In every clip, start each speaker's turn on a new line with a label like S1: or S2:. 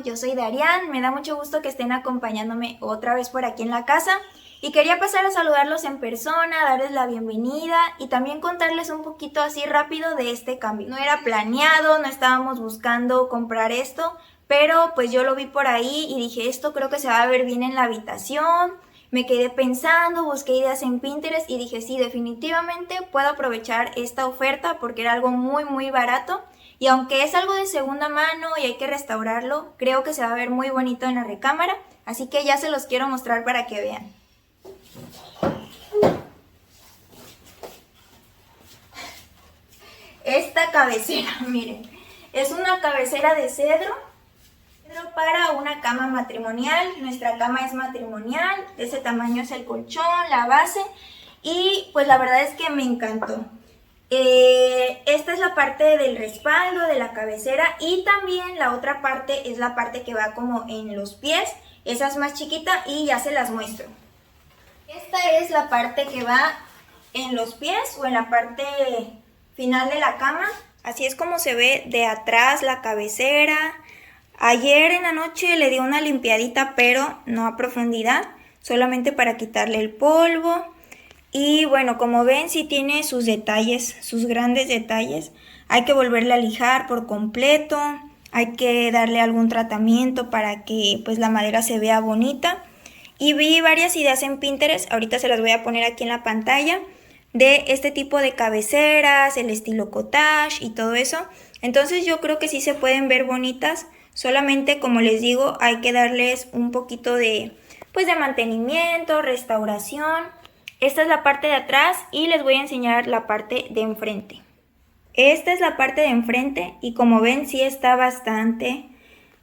S1: yo soy Darian, me da mucho gusto que estén acompañándome otra vez por aquí en la casa y quería pasar a saludarlos en persona, darles la bienvenida y también contarles un poquito así rápido de este cambio. No era planeado, no estábamos buscando comprar esto, pero pues yo lo vi por ahí y dije, esto creo que se va a ver bien en la habitación. Me quedé pensando, busqué ideas en Pinterest y dije, sí, definitivamente puedo aprovechar esta oferta porque era algo muy barato. Y aunque es algo de segunda mano y hay que restaurarlo, creo que se va a ver muy bonito en la recámara. Así que ya se los quiero mostrar para que vean. Esta cabecera, miren, es una cabecera de cedro para una cama matrimonial. Nuestra cama es matrimonial, de ese tamaño es el colchón, la base, y pues la verdad es que me encantó. Esta es la parte del respaldo de la cabecera y también la otra parte es la parte que va como en los pies. Esa es más chiquita y ya se las muestro. Esta es la parte que va en los pies o en la parte final de la cama. Así es como se ve de atrás la cabecera. Ayer en la noche le di una limpiadita, pero no a profundidad, solamente para quitarle el polvo. Y bueno, como ven, sí tiene sus detalles, sus grandes detalles. Hay que volverla a lijar por completo, hay que darle algún tratamiento para que pues la madera se vea bonita. Y vi varias ideas en Pinterest, ahorita se las voy a poner aquí en la pantalla, de este tipo de cabeceras, el estilo cottage y todo eso. Entonces yo creo que sí se pueden ver bonitas, solamente como les digo, hay que darles un poquito de mantenimiento, restauración. Esta es la parte de atrás y les voy a enseñar la parte de enfrente. Esta es la parte de enfrente y como ven sí está bastante,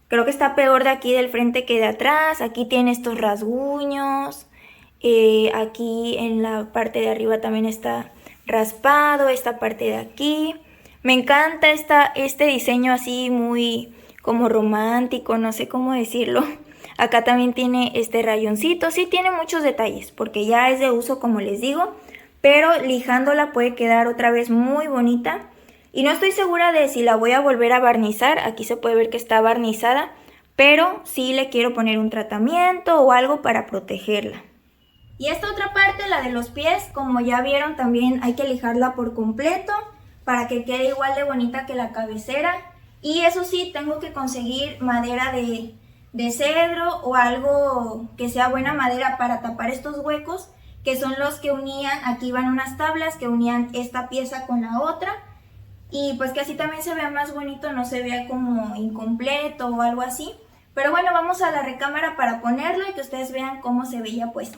S1: creo que está peor de aquí del frente que de atrás. Aquí tiene estos rasguños, aquí en la parte de arriba también está raspado, esta parte de aquí. Me encanta este diseño así muy como romántico, no sé cómo decirlo. Acá también tiene este rayoncito, sí tiene muchos detalles porque ya es de uso como les digo, pero lijándola puede quedar otra vez muy bonita. Y no estoy segura de si la voy a volver a barnizar, aquí se puede ver que está barnizada, pero sí le quiero poner un tratamiento o algo para protegerla. Y esta otra parte, la de los pies, como ya vieron también hay que lijarla por completo para que quede igual de bonita que la cabecera. Y eso sí, tengo que conseguir madera de cedro o algo que sea buena madera para tapar estos huecos, que son los que unían, aquí van unas tablas que unían esta pieza con la otra, y pues que así también se vea más bonito, no se vea como incompleto o algo así. Pero bueno, vamos a la recámara para ponerlo y que ustedes vean cómo se veía puesto.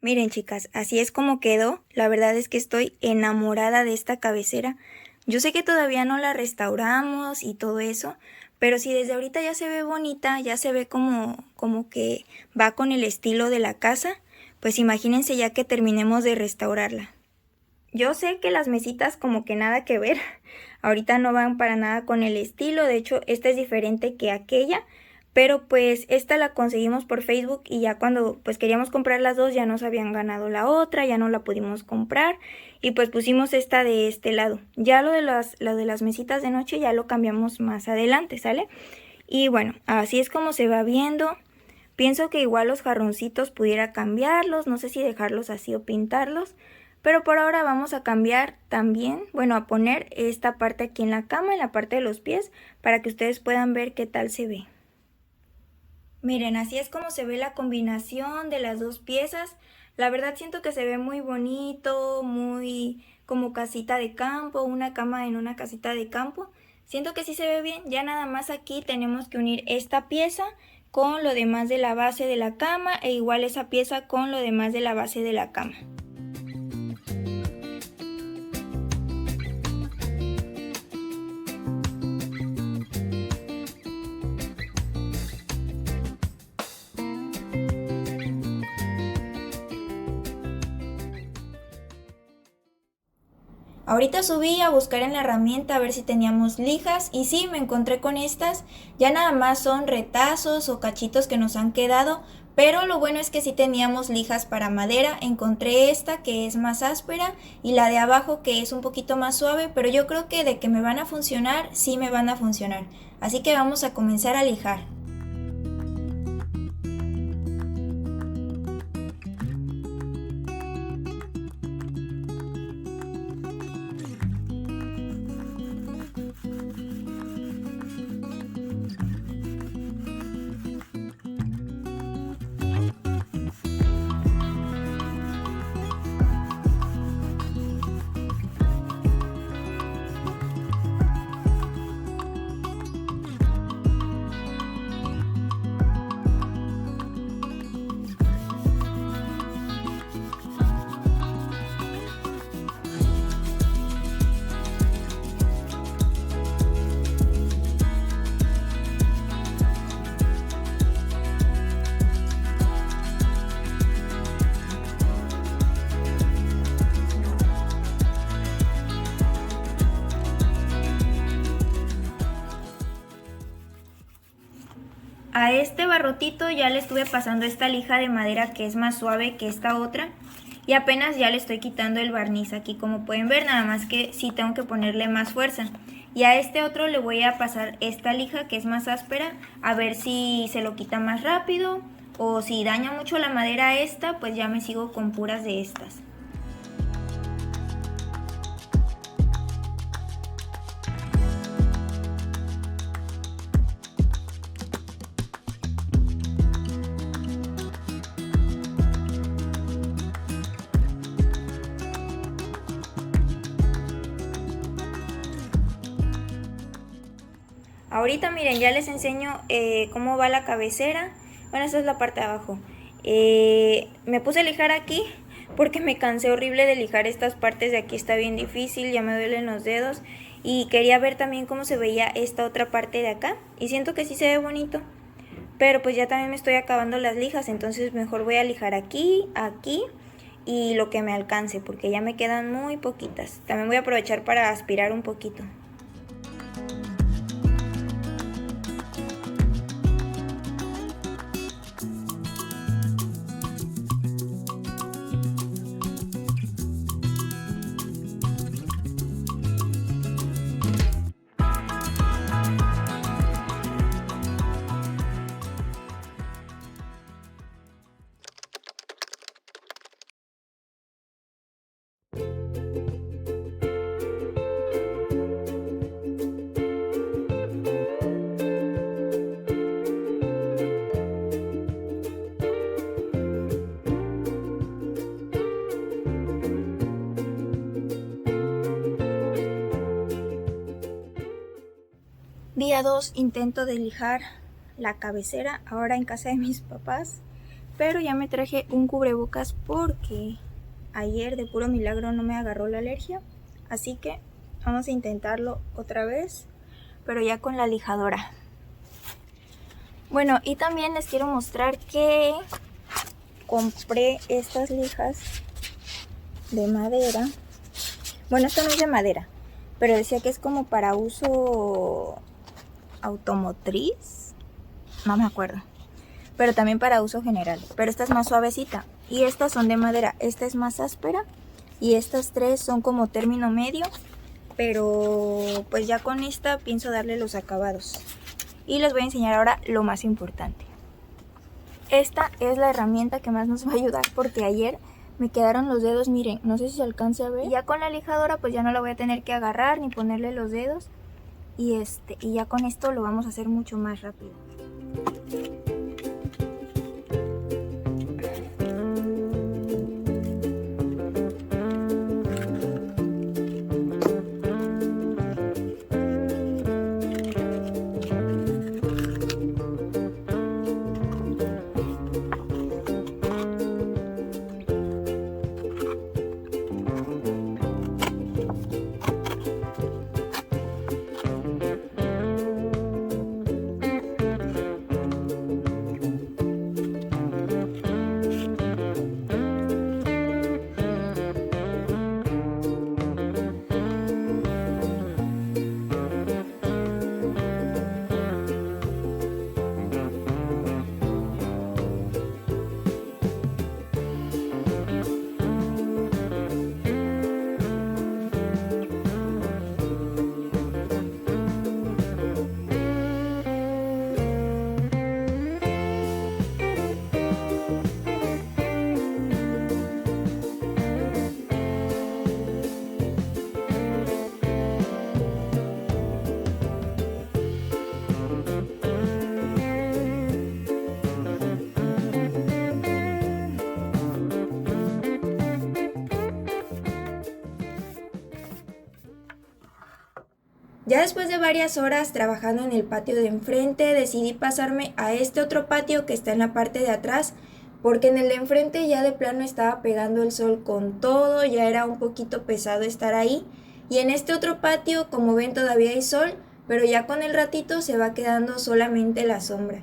S1: Miren chicas, así es como quedó. La verdad es que estoy enamorada de esta cabecera. Yo sé que todavía no la restauramos y todo eso, pero si desde ahorita ya se ve bonita, ya se ve como que va con el estilo de la casa, pues imagínense ya que terminemos de restaurarla. Yo sé que las mesitas como que nada que ver, ahorita no van para nada con el estilo, de hecho esta es diferente que aquella, pero pues esta la conseguimos por Facebook y ya cuando pues queríamos comprar las dos ya nos habían ganado la otra, ya no la pudimos comprar y pues pusimos esta de este lado. Ya lo de las mesitas de noche ya lo cambiamos más adelante, ¿sale? Y bueno, así es como se va viendo. Pienso que igual los jarroncitos pudiera cambiarlos, no sé si dejarlos así o pintarlos. Pero por ahora vamos a cambiar también, bueno, a poner esta parte aquí en la cama, en la parte de los pies, para que ustedes puedan ver qué tal se ve. Miren, así es como se ve la combinación de las dos piezas. La verdad siento que se ve muy bonito, muy como casita de campo, una cama en una casita de campo. Siento que sí se ve bien. Ya nada más aquí tenemos que unir esta pieza con lo demás de la base de la cama e igual esa pieza con lo demás de la base de la cama. Ahorita subí a buscar en la herramienta a ver si teníamos lijas y sí, me encontré con estas. Ya nada más son retazos o cachitos que nos han quedado, pero lo bueno es que sí teníamos lijas para madera. Encontré esta que es más áspera y la de abajo que es un poquito más suave, pero yo creo que de que me van a funcionar, sí me van a funcionar. Así que vamos a comenzar a lijar. A este barrotito ya le estuve pasando esta lija de madera que es más suave que esta otra y apenas ya le estoy quitando el barniz aquí, como pueden ver, nada más que sí tengo que ponerle más fuerza. Y a este otro le voy a pasar esta lija que es más áspera, a ver si se lo quita más rápido o si daña mucho la madera esta, pues ya me sigo con puras de estas. Ahorita miren, ya les enseño cómo va la cabecera. Bueno, esta es la parte de abajo. Me puse a lijar aquí porque me cansé horrible de lijar estas partes de aquí. Está bien difícil, ya me duelen los dedos. Y quería ver también cómo se veía esta otra parte de acá. Y siento que sí se ve bonito. Pero pues ya también me estoy acabando las lijas. Entonces mejor voy a lijar aquí, aquí y lo que me alcance. Porque ya me quedan muy poquitas. También voy a aprovechar para aspirar un poquito. Día 2, intento de lijar la cabecera, ahora en casa de mis papás, pero ya me traje un cubrebocas porque ayer de puro milagro no me agarró la alergia, así que vamos a intentarlo otra vez, pero ya con la lijadora. Bueno, y también les quiero mostrar que compré estas lijas de madera. Bueno, esto no es de madera, pero decía que es como para uso automotriz, no me acuerdo, pero también para uso general, pero esta es más suavecita y estas son de madera. Esta es más áspera y estas tres son como término medio, pero pues ya con esta pienso darle los acabados. Y les voy a enseñar ahora lo más importante. Esta es la herramienta que más nos va a ayudar porque ayer me quedaron los dedos, miren, no sé si se alcanza a ver. Y ya con la lijadora pues ya no la voy a tener que agarrar ni ponerle los dedos. Y ya con esto lo vamos a hacer mucho más rápido. Ya después de varias horas trabajando en el patio de enfrente, decidí pasarme a este otro patio que está en la parte de atrás, porque en el de enfrente ya de plano estaba pegando el sol con todo, ya era un poquito pesado estar ahí. Y en este otro patio, como ven, todavía hay sol, pero ya con el ratito se va quedando solamente la sombra.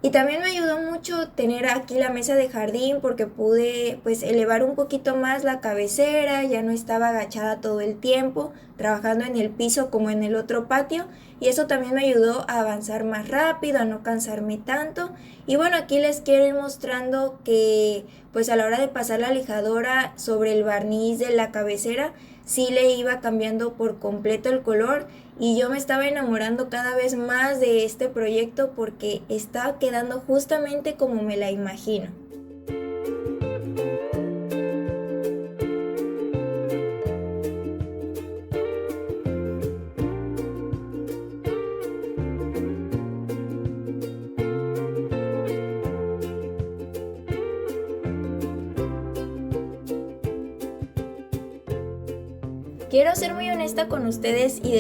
S1: Y también me ayudó mucho tener aquí la mesa de jardín porque pude pues elevar un poquito más la cabecera, ya no estaba agachada todo el tiempo, trabajando en el piso como en el otro patio, y eso también me ayudó a avanzar más rápido, a no cansarme tanto. Y bueno, aquí les quiero ir mostrando que pues a la hora de pasar la lijadora sobre el barniz de la cabecera, sí le iba cambiando por completo el color. Y yo me estaba enamorando cada vez más de este proyecto porque está quedando justamente como me la imagino. Quiero ser muy honesta con ustedes y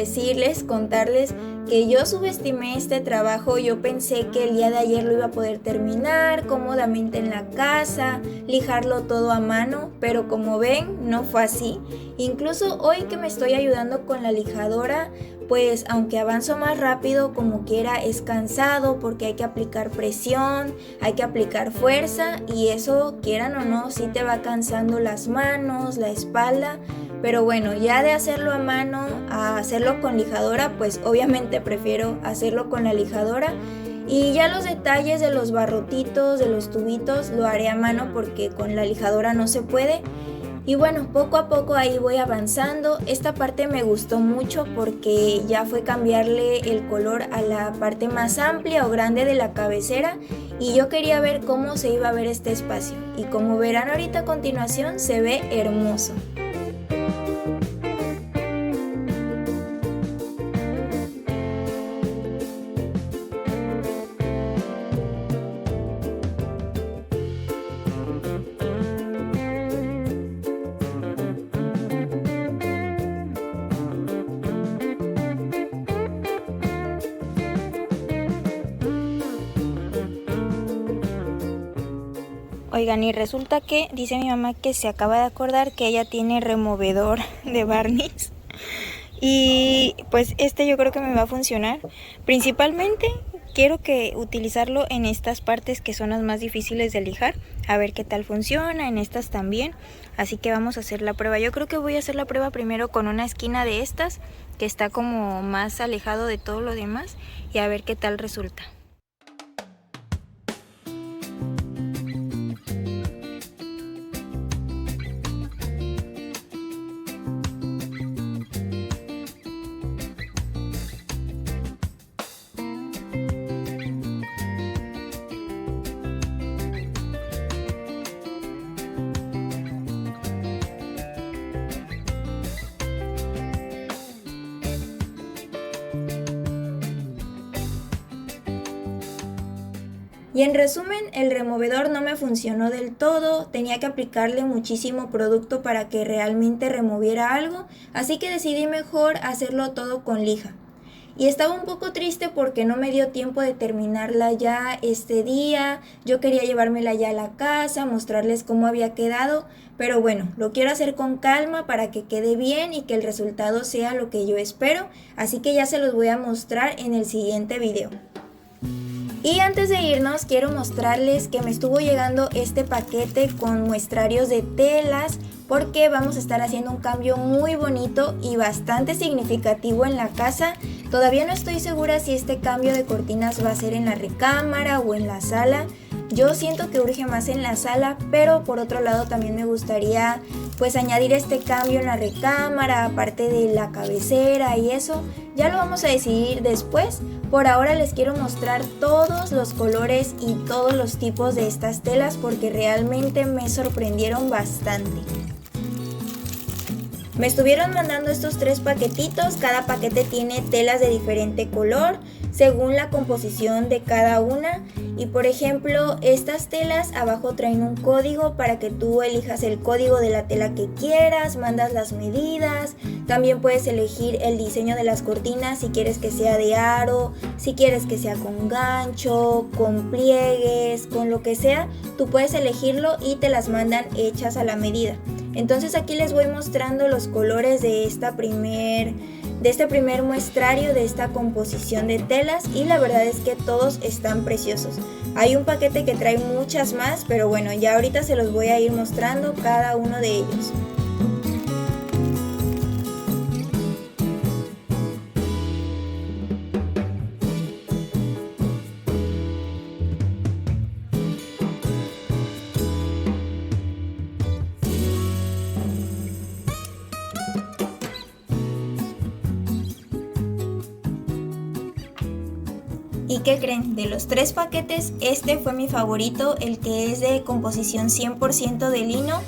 S1: contarles que yo subestimé este trabajo. Yo pensé que el día de ayer lo iba a poder terminar cómodamente en la casa, lijarlo todo a mano, pero como ven, no fue así. Incluso hoy que me estoy ayudando con la lijadora, pues aunque avanzo más rápido, como quiera es cansado porque hay que aplicar presión, hay que aplicar fuerza y eso, quieran o no, sí te va cansando las manos, la espalda. Pero bueno, ya de hacerlo a mano a hacerlo con lijadora, pues obviamente prefiero hacerlo con la lijadora. Y ya los detalles de los barrotitos, de los tubitos, lo haré a mano porque con la lijadora no se puede. Y bueno, poco a poco ahí voy avanzando. Esta parte me gustó mucho porque ya fue cambiarle el color a la parte más amplia o grande de la cabecera. Y yo quería ver cómo se iba a ver este espacio. Y como verán ahorita a continuación, se ve hermoso. Oigan, y resulta que dice mi mamá que se acaba de acordar que ella tiene removedor de barniz. Y pues yo creo que me va a funcionar. Principalmente quiero utilizarlo en estas partes que son las más difíciles de lijar. A ver qué tal funciona, en estas también. Así que vamos a hacer la prueba. Yo creo que voy a hacer la prueba primero con una esquina de estas, que está como más alejado de todo lo demás. Y a ver qué tal resulta. Y en resumen, el removedor no me funcionó del todo, tenía que aplicarle muchísimo producto para que realmente removiera algo, así que decidí mejor hacerlo todo con lija. Y estaba un poco triste porque no me dio tiempo de terminarla ya este día, yo quería llevármela ya a la casa, mostrarles cómo había quedado, pero bueno, lo quiero hacer con calma para que quede bien y que el resultado sea lo que yo espero, así que ya se los voy a mostrar en el siguiente video. Y antes de irnos quiero mostrarles que me estuvo llegando este paquete con muestrarios de telas porque vamos a estar haciendo un cambio muy bonito y bastante significativo en la casa. Todavía no estoy segura si este cambio de cortinas va a ser en la recámara o en la sala. Yo siento que urge más en la sala, pero por otro lado también me gustaría pues añadir este cambio en la recámara, aparte de la cabecera y eso. Ya lo vamos a decidir después. Por ahora les quiero mostrar todos los colores y todos los tipos de estas telas porque realmente me sorprendieron bastante. Me estuvieron mandando estos 3 paquetitos, cada paquete tiene telas de diferente color según la composición de cada una. Y por ejemplo, estas telas abajo traen un código para que tú elijas el código de la tela que quieras, mandas las medidas, también puedes elegir el diseño de las cortinas si quieres que sea de aro, si quieres que sea con gancho, con pliegues, con lo que sea, tú puedes elegirlo y te las mandan hechas a la medida. Entonces aquí les voy mostrando los colores de este primer muestrario de esta composición de telas y la verdad es que todos están preciosos. Hay un paquete que trae muchas más, pero bueno, ya ahorita se los voy a ir mostrando cada uno de ellos. ¿Y qué creen? De los 3 paquetes, este fue mi favorito, el que es de composición 100% de lino.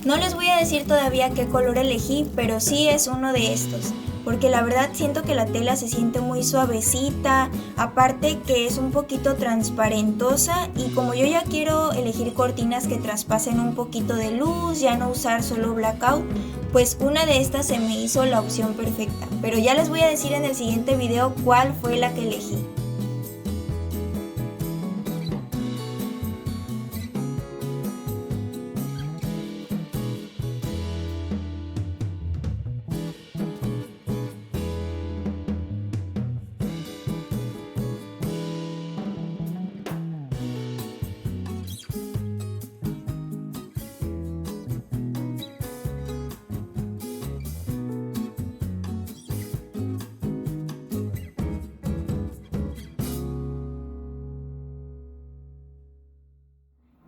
S1: No les voy a decir todavía qué color elegí, pero sí es uno de estos, porque la verdad siento que la tela se siente muy suavecita, aparte que es un poquito transparentosa y como yo ya quiero elegir cortinas que traspasen un poquito de luz, ya no usar solo blackout, pues una de estas se me hizo la opción perfecta, pero ya les voy a decir en el siguiente video cuál fue la que elegí.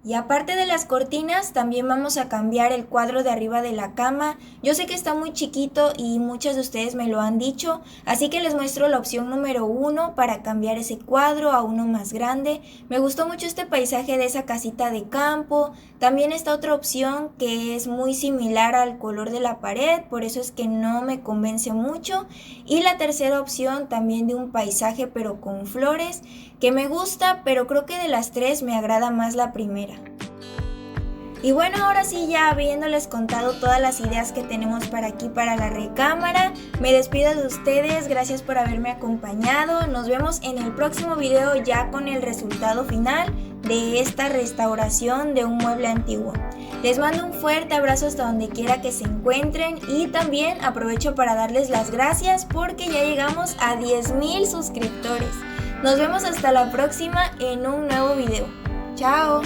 S1: Y aparte de las cortinas, también vamos a cambiar el cuadro de arriba de la cama. Yo sé que está muy chiquito y muchos de ustedes me lo han dicho, así que les muestro la opción número 1 para cambiar ese cuadro a uno más grande. Me gustó mucho este paisaje de esa casita de campo. También está otra opción que es muy similar al color de la pared, por eso es que no me convence mucho. Y la tercera opción también de un paisaje pero con flores, que me gusta, pero creo que de las 3 me agrada más la primera. Y bueno, ahora sí, ya habiéndoles contado todas las ideas que tenemos para aquí para la recámara, me despido de ustedes, gracias por haberme acompañado, nos vemos en el próximo video ya con el resultado final de esta restauración de un mueble antiguo. Les mando un fuerte abrazo hasta donde quiera que se encuentren y también aprovecho para darles las gracias porque ya llegamos a 10,000 suscriptores. Nos vemos hasta la próxima en un nuevo video. ¡Chao!